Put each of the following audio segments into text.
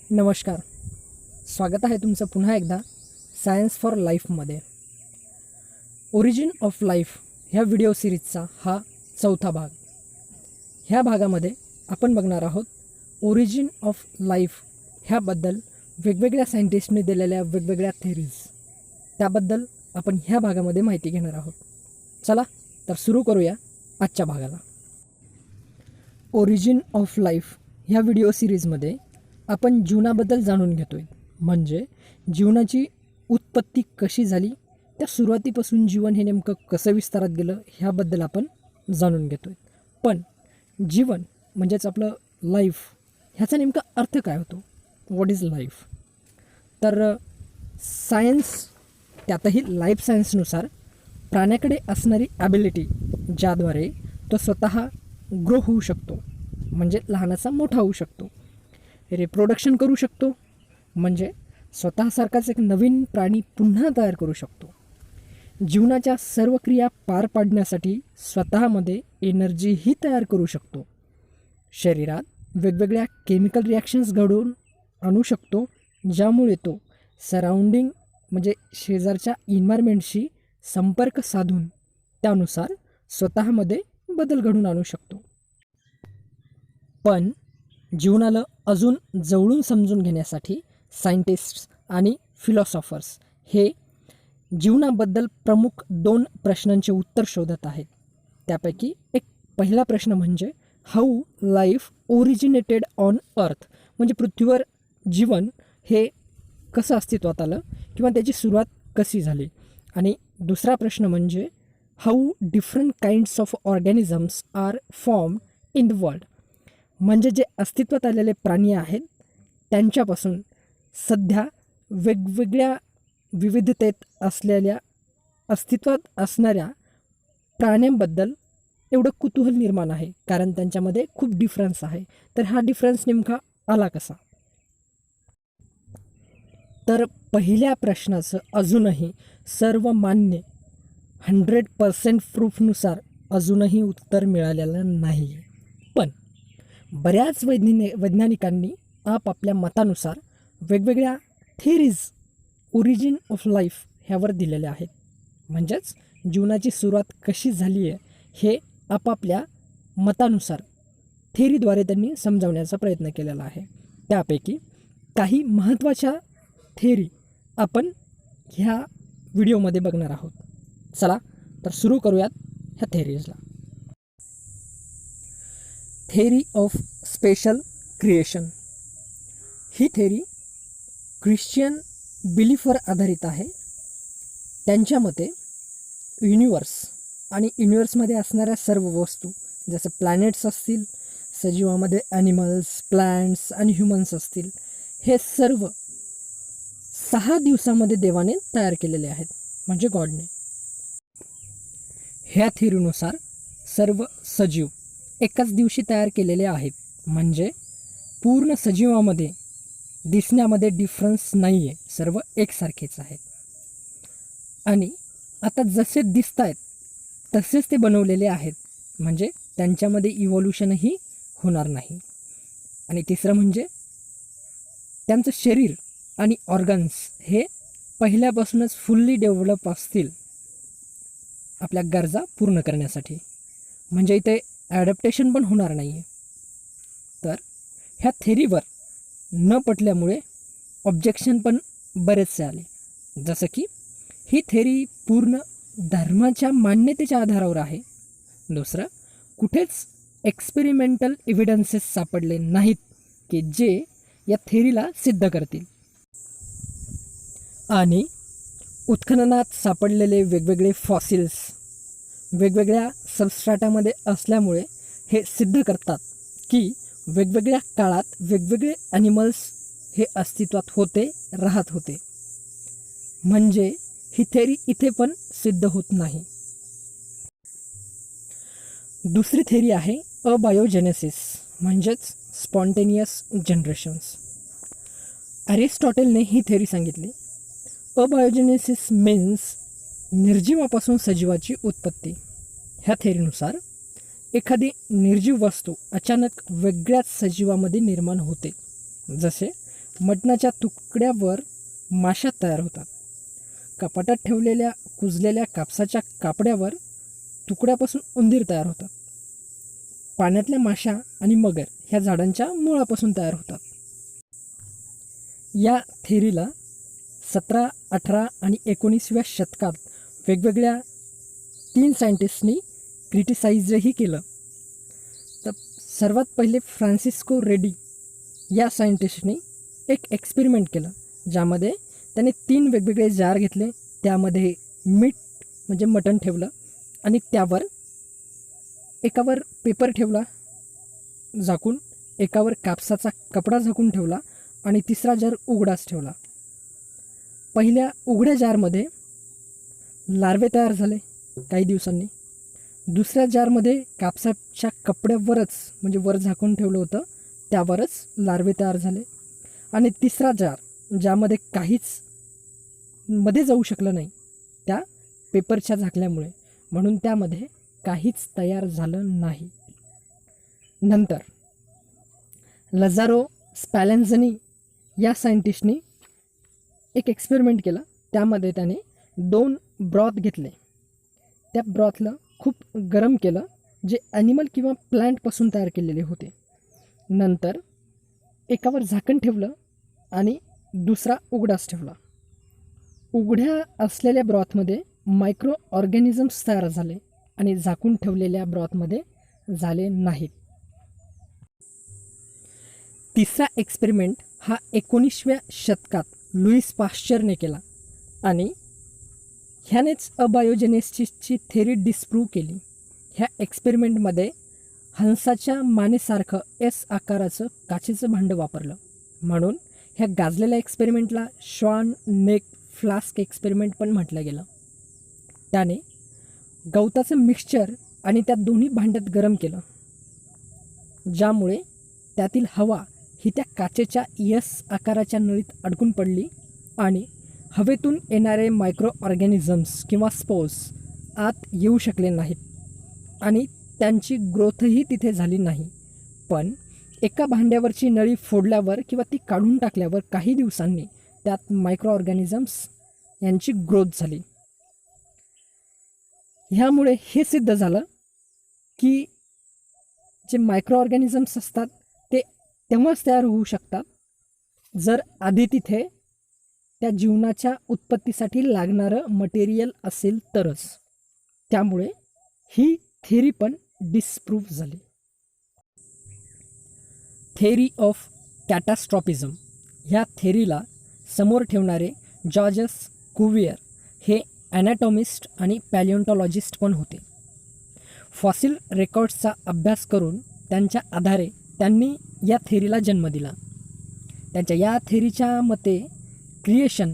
नमस्कार. स्वागत आहे तुमचं पुन्हा एकदा सायन्स फॉर लाईफमध्ये. ओरिजिन ऑफ लाईफ ह्या व्हिडिओ सिरीजचा हा चौथा भाग. ह्या भागामध्ये आपण बघणार आहोत ओरिजिन ऑफ लाईफ ह्याबद्दल वेगवेगळ्या सायंटिस्टने दिलेल्या वेगवेगळ्या थेरीज, त्याबद्दल आपण ह्या भागामध्ये माहिती घेणार आहोत. चला तर सुरू करूया आजच्या भागाला. ओरिजिन ऑफ लाईफ ह्या व्हिडिओ सिरीजमध्ये आपण जीवनाबद्दल जाणून घेतोय, म्हणजे जीवनाची उत्पत्ती कशी झाली, त्या सुरुवातीपासून जीवन हे नेमकं कसं विस्तारात गेलं ह्याबद्दल आपण जाणून घेतोय. पण जीवन म्हणजेच आपलं लाईफ ह्याचा नेमका अर्थ काय होतो, व्हॉट इज लाईफ? तर सायन्स, त्यातही लाईफ सायन्सनुसार प्राण्याकडे असणारी ॲबिलिटी ज्याद्वारे तो स्वतः ग्रो होऊ शकतो, म्हणजे लहानाचा मोठा होऊ शकतो, रिप्रोडक्शन करू शकतो, म्हणजे स्वतःसारखाच एक नवीन प्राणी पुन्हा तयार करू शकतो, जीवनाच्या सर्व क्रिया पार पाडण्यासाठी स्वतःमध्ये एनर्जीही तयार करू शकतो, शरीरात वेगवेगळ्या केमिकल रिॲक्शन्स घडवून आणू शकतो, ज्यामुळे तो सराउंडिंग म्हणजे शेजारच्या इन्व्हायरमेंटशी संपर्क साधून त्यानुसार स्वतःमध्ये बदल घडवून आणू शकतो. पण जीवनाला अजून जवळून समजून घेण्यासाठी सायंटिस्ट्स आणि फिलॉसॉफर्स हे जीवनाबद्दल प्रमुख 2 प्रश्नांचे उत्तर शोधत आहेत. त्यापैकी एक पहिला प्रश्न म्हणजे how life originated on earth, म्हणजे पृथ्वीवर जीवन हे कसं अस्तित्वात आलं किंवा त्याची सुरुवात कशी झाली. आणि दुसरा प्रश्न म्हणजे how different kinds of organisms are formed in the world, म्हणजे जे अस्तित्वात आलेले प्राणी आहेत त्यांच्यापासून सध्या वेगवेगळ्या विविधतेत असलेल्या अस्तित्वात असणाऱ्या प्राण्यांबद्दल एवढं कुतूहल निर्माण आहे, कारण त्यांच्यामध्ये खूप डिफरन्स आहे. तर हा डिफरन्स नेमका आला कसा? तर पहिल्या प्रश्नाचं अजूनही सर्व मान्य 100% प्रूफनुसार अजूनही उत्तर मिळालेलं नाही. पण बऱ्याच वैज्ञानिकांनी आपापल्या मतानुसार वेगवेगळ्या थेरीज ओरिजिन ऑफ लाईफ ह्यावर दिलेल्या आहेत, म्हणजेच जीवनाची सुरुवात कशी झाली आहे हे आपापल्या मतानुसार थेरीद्वारे त्यांनी समजावण्याचा प्रयत्न केलेला आहे. त्यापैकी काही महत्त्वाच्या थेरी आपण ह्या व्हिडिओमध्ये बघणार आहोत. चला तर सुरू करूयात ह्या थेरीजला. थेरी ऑफ स्पेशल क्रिएशन ही थेरी ख्रिश्चियन बिलीफवर आधारित आहे. त्यांच्या मते युनिवर्स आणि युनिवर्समध्ये असणाऱ्या सर्व वस्तू, जसं प्लॅनेट्स असतील, सजीवामध्ये ॲनिमल्स, प्लॅन्ट्स आणि ह्युमन्स असतील, हे सर्व 6 दिवसामध्ये देवाने तयार केलेले आहेत, म्हणजे गॉडने. ह्या थेरीनुसार सर्व सजीव एकाच दिवशी तयार केलेले आहेत, म्हणजे पूर्ण सजीवामध्ये दिसण्यामध्ये डिफरन्स नाही आहे, सर्व एकसारखेच आहेत. आणि आता जसे दिसत आहेत तसेच ते बनवलेले आहेत, म्हणजे त्यांच्यामध्ये इव्हॉल्युशनही होणार नाही. आणि तिसरं म्हणजे त्यांचं शरीर आणि ऑर्गन्स हे पहिल्यापासूनच फुल्ली डेव्हलप असतील आपल्या गरजा पूर्ण करण्यासाठी, म्हणजे इथे ॲडॅप्टेशन पण होणार नाही आहे. तर ह्या थेरीवर न पटल्यामुळे ऑब्जेक्शन पण बरेचसे आले, जसं की ही थेरी पूर्ण धर्माच्या मान्यतेच्या आधारावर आहे. दुसरं, कुठेच एक्सपेरिमेंटल एव्हिडन्सेस सापडले नाहीत की जे या थेरीला सिद्ध करतील. आणि उत्खननात सापडलेले वेगवेगळे फॉसिल्स वेगवेगळ्या सबस्ट्रॅटामध्ये असल्यामुळे हे सिद्ध करतात की वेगवेगळ्या काळात वेगवेगळे ॲनिमल्स हे अस्तित्वात होते, राहत होते, म्हणजे ही थेरी इथे पण सिद्ध होत नाही. दुसरी थेरी आहे अबायोजेनेसिस, म्हणजेच स्पॉन्टेनियस जनरेशन्स. अरिस्टॉटलने ही थेरी सांगितली. अबायोजेनेसिस मीन्स निर्जीवापासून सजीवाची उत्पत्ती. ह्या थेरीनुसार एखादी निर्जीव वस्तू अचानक वेगळ्याच सजीवामध्ये निर्माण होते, जसे मटणाच्या तुकड्यावर माशा तयार होतात. कपाटात ठेवलेल्या कुजलेल्या कापसाच्या कापड्यावर तुकड्यापासून उंदीर तयार होतात. पाण्यातल्या माशा आणि मगर ह्या झाडांच्या मुळापासून तयार होतात. या थेरीला 17, 18 आणि 19व्या शतकात वेगवेगळ्या 3 सायंटिस्टनी क्रिटिसाइजही केलं. तर सर्वात पहिले फ्रान्सिस्को रेडी या सायंटिस्टनी एक एक्सपेरिमेंट केलं, ज्यामध्ये त्याने 3 वेगवेगळे जार घेतले. त्यामध्ये मीठ म्हणजे मटण ठेवलं आणि त्यावर एकावर पेपर ठेवला झाकून, एकावर कापसाचा कपडा झाकून ठेवला आणि तिसरा जार उघडाच ठेवला. पहिल्या उघड्या जारमध्ये लार्वे तयार झाले काही दिवसांनी. दुसऱ्या जारमध्ये कापसाच्या कपड्यावरच म्हणजे वर झाकून ठेवलं होतं त्यावरच लार्वे तयार झाले. आणि तिसरा जार ज्यामध्ये काहीच मध्ये जाऊ शकलं नाही त्या पेपरच्या झाकल्यामुळे, म्हणून त्यामध्ये काहीच तयार झालं नाही. नंतर लझारो स्पॅलेन्झनी या सायंटिस्टनी एक एक्सपेरिमेंट केला. त्यामध्ये त्याने 2 ब्रॉथ घेतले. त्या ब्रॉथला खूप गरम केलं, जे ॲनिमल किंवा प्लांटपासून तयार केलेले होते. नंतर एकावर झाकण ठेवलं आणि दुसरा उघडाच ठेवला. उघड्या असलेल्या ब्रॉथमध्ये मायक्रो ऑर्गॅनिझम्स तयार झाले आणि झाकून ठेवलेल्या ब्रॉथमध्ये झाले नाहीत. तिसरा एक्सपेरिमेंट हा 19व्या शतकात लुईस पाश्चरने केला आणि ह्यानेच अबायोजेनेसिसची थेरी डिस्प्रूव्ह केली. ह्या एक्सपेरिमेंटमध्ये हंसाच्या मानेसारखं एस आकाराचं काचेचं भांडं वापरलं, म्हणून ह्या गाजलेल्या एक्सपेरिमेंटला श्वान नेक फ्लास्क एक्सपेरिमेंट पण म्हटलं गेलं. त्याने गवताचं मिक्सचर आणि त्या दोन्ही भांड्यात गरम केलं, ज्यामुळे त्यातील हवा ही त्या काचेच्या एस आकाराच्या नळीत अडकून पडली आणि हवेतून येणारे मायक्रो ऑर्गॅनिझम्स किंवा स्पोर्स आत येऊ शकले नाहीत आणि त्यांची ग्रोथही तिथे झाली नाही. पण एका भांड्यावरची नळी फोडल्यावर किंवा ती काढून टाकल्यावर काही दिवसांनी त्यात मायक्रो ऑर्गॅनिझम्स यांची ग्रोथ झाली. ह्यामुळे हे सिद्ध झालं की जे मायक्रो ऑर्गॅनिझम्स असतात ते तेव्हाच तयार होऊ शकतात जर आधी तिथे त्या जीवनाच्या उत्पत्तीसाठी लागणारं मटेरियल असेल तरच. त्यामुळे ही थेरी पण डिस्प्रूव्ह झाली. थेरी ऑफ कॅटास्ट्रॉफिझम ह्या थेरीला समोर ठेवणारे जॉर्जस कुव्हियर हे ॲनाटॉमिस्ट आणि पॅलिओंटॉलॉजिस्ट पण होते. फॉसिल रेकॉर्ड्सचा अभ्यास करून त्यांच्या आधारे त्यांनी या थेरीला जन्म दिला. त्यांच्या या थेरीच्या मते क्रिएशन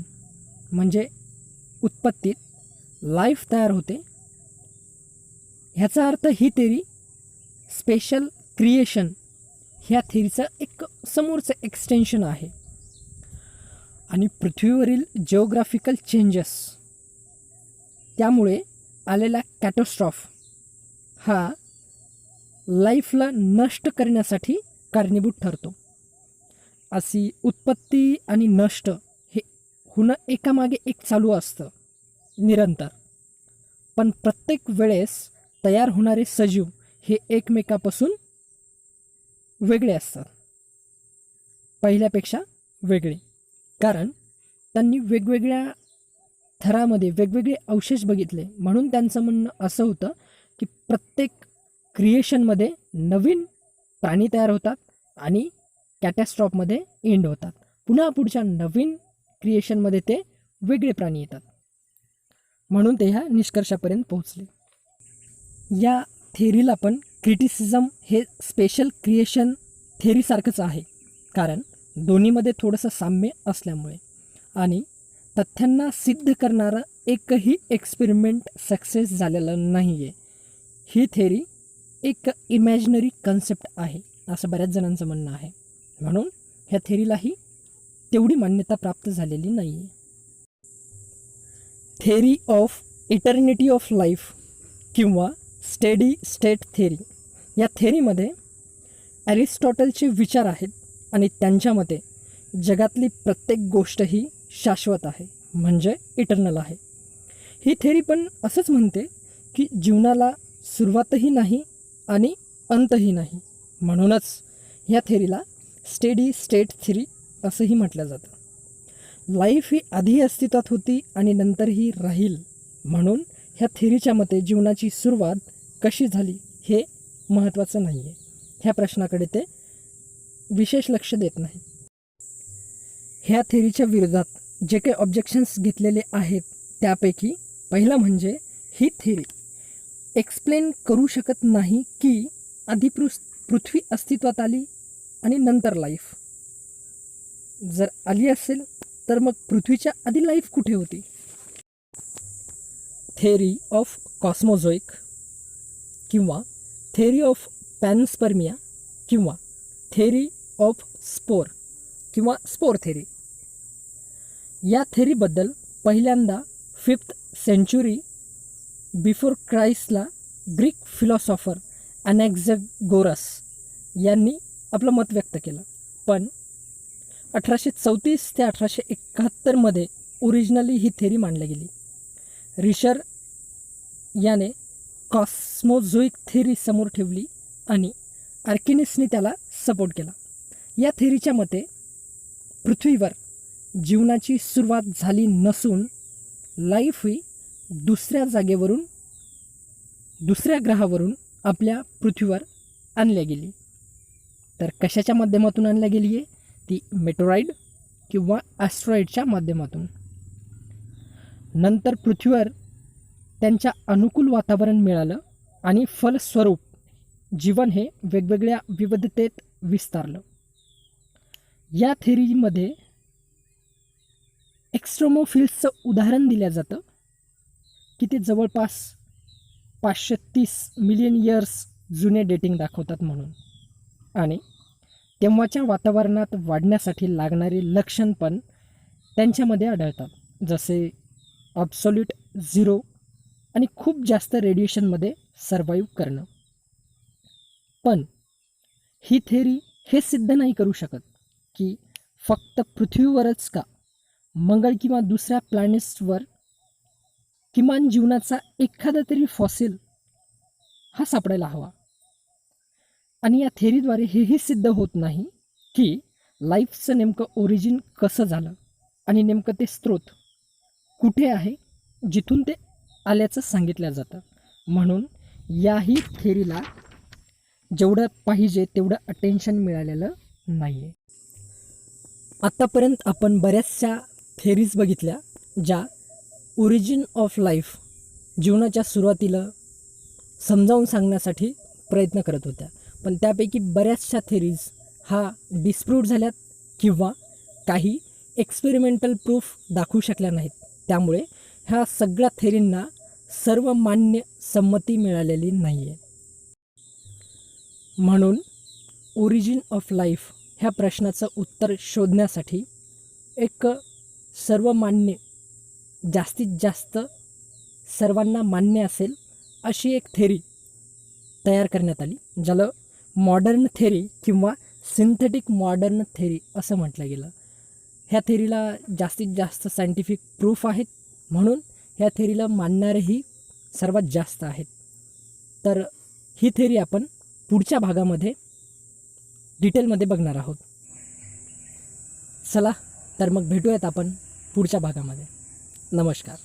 म्हणजे उत्पत्तीत लाईफ तयार होते. ह्याचा अर्थ ही थेरी स्पेशल क्रिएशन ह्या थेरीचं एक समोरचं एक्सटेन्शन आहे. आणि पृथ्वीवरील जिओग्राफिकल चेंजेस त्यामुळे आलेला कॅटोस्ट्रॉफ हा लाईफला नष्ट करण्यासाठी कारणीभूत ठरतो. अशी उत्पत्ती आणि नष्ट हे होणं एकामागे एक चालू असतं निरंतर, पण प्रत्येक वेळेस तयार होणारे सजीव हे एकमेकापासून वेगळे असतात, पहिल्यापेक्षा वेगळे, कारण त्यांनी वेगवेगळ्या थरामध्ये वेगवेगळे अवशेष बघितले. म्हणून त्यांचं म्हणणं असं होतं की प्रत्येक क्रिएशनमध्ये नवीन प्राणी तयार होतात आणि कॅटॅस्ट्रॉफमध्ये एंड होतात. पुन्हा पुढच्या नवीन क्रिएशनमध्ये ते वेगळे प्राणी येतात. म्हणून ते ह्या निष्कर्षापर्यंत पोहोचले. या थेरीला पण क्रिटिसिझम हे स्पेशल क्रिएशन थेरीसारखंच आहे, कारण दोन्हीमध्ये थोडंसं साम्य असल्यामुळे. आणि तथ्यांना सिद्ध करणारं एकही एक्सपेरिमेंट सक्सेस झालेलं नाही आहे. ही थेरी एक इमॅजिनरी कन्सेप्ट आहे असं बऱ्याच जणांचं म्हणणं आहे. म्हणून ह्या थेरीलाही तेवढी मान्यता प्राप्त झालेली नाही आहे. Theory of eternity of life किंवा स्टेडी स्टेट थेरी या थेरीमध्ये ॲरिस्टॉटलचे विचार आहेत आणि त्यांच्या मते जगातली प्रत्येक गोष्ट ही शाश्वत आहे, म्हणजे इटर्नल आहे. ही थेरी पण असंच म्हणते की जीवनाला सुरुवातही नाही आणि अंतही नाही. म्हणूनच ह्या थेरीला स्टेडी स्टेट थेरी असंही म्हटलं जातं. लाईफ ही आधी अस्तित्वात होती आणि नंतरही राहील. म्हणून ह्या थेरीच्या मते जीवनाची सुरुवात कशी झाली हे महत्त्वाचं नाही आहे. ह्या प्रश्नाकडे ते विशेष लक्ष देत नाही. ह्या थेरीच्या विरोधात जे काही ऑब्जेक्शन्स घेतलेले आहेत त्यापैकी पहिला म्हणजे ही थेरी एक्सप्लेन करू शकत नाही की आधी पृथ्वी अस्तित्वात आली आणि नंतर लाईफ. जर आली असेल तर मग पृथ्वीच्या आधी लाईफ कुठे होती. थेरी ऑफ कॉस्मोझोइक किंवा थेरी ऑफ पॅनस्पर्मिया किंवा थेरी ऑफ स्पोर किंवा स्पोर थेरी. या थेरीबद्दल पहिल्यांदा 5th सेंचुरी बिफोर क्राइस्टला ग्रीक फिलॉसॉफर अनॅक्झॅगोरस यांनी आपलं मत व्यक्त केलं. पण 1834 ते 1871 ओरिजिनली ही थेरी मांडली गेली. रिशर याने कॉस्मोझोइक थेरी समोर ठेवली आणि आर्किमिडीसने त्याला सपोर्ट केला. या थेरीच्या मते पृथ्वीवर जीवनाची सुरुवात झाली नसून लाईफ ही दुसऱ्या जागेवरून दुसऱ्या ग्रहावरून आपल्या पृथ्वीवर आणल्या गेली. तर कशाच्या माध्यमातून आणल्या गेली आहे ती मेटोराइड किंवा ॲस्ट्रॉइडच्या माध्यमातून. नंतर पृथ्वीवर त्यांच्या अनुकूल वातावरण मिळालं आणि फलस्वरूप जीवन हे वेगवेगळ्या विविधतेत विस्तारलं. या थेरीमध्ये एक्स्ट्रोमोफिल्सचं उदाहरण दिलं जातं की ते जवळपास 530 मिलियन इयर्स जुने डेटिंग दाखवतात म्हणून. आणि तेव्हाच्या वातावरणात वाढण्यासाठी लागणारे लक्षण पण त्यांच्यामध्ये आढळतात, जसे ॲब्सोल्यूट झिरो आणि खूप जास्त रेडिएशनमध्ये सर्वाईव्ह करणं. पण ही थेरी हे सिद्ध नाही करू शकत की फक्त पृथ्वीवरच का, मंगळ किंवा दुसऱ्या प्लॅनेट्सवर किमान जीवनाचा एखादा तरी फॉसिल हा सापडायला हवा. आणि या थेरीद्वारे हेही सिद्ध होत नाही की लाईफचं नेमकं ओरिजिन कसं झालं आणि नेमकं ते स्रोत कुठे आहे जिथून ते आल्याचं सांगितलं जातं. म्हणून याही थेरीला जेवढं पाहिजे तेवढं अटेन्शन मिळालेलं नाही आहे. आत्तापर्यंत आपण बऱ्याचशा थेरीज बघितल्या ज्या ओरिजिन ऑफ लाईफ, जीवनाच्या सुरुवातीला समजावून सांगण्यासाठी प्रयत्न करत होत्या. पण त्यापैकी बऱ्याचशा थेरीज हा डिस्प्रूव्ह झाल्यात किंवा काही एक्सपेरिमेंटल प्रूफ दाखवू शकल्या नाहीत. त्यामुळे ह्या सगळ्या थेरींना सर्वमान्य संमती मिळालेली नाही आहे. म्हणून ओरिजिन ऑफ लाईफ ह्या प्रश्नाचं उत्तर शोधण्यासाठी एक सर्वमान्य, जास्तीत जास्त सर्वांना मान्य असेल अशी एक थेरी तयार करण्यात आली, ज्याला मॉडर्न थेरी किंवा सिंथेटिक मॉडर्न थेरी असं म्हटलं गेलं. ह्या थेरीला जास्तीत जास्त सायंटिफिक प्रूफ आहेत, म्हणून ह्या थेरीला मानणारेही सर्वात जास्त आहेत. तर ही थेरी आपण पुढच्या भागामध्ये डिटेलमध्ये बघणार आहोत. चला तर मग भेटूयात आपण पुढच्या भागामध्ये. नमस्कार.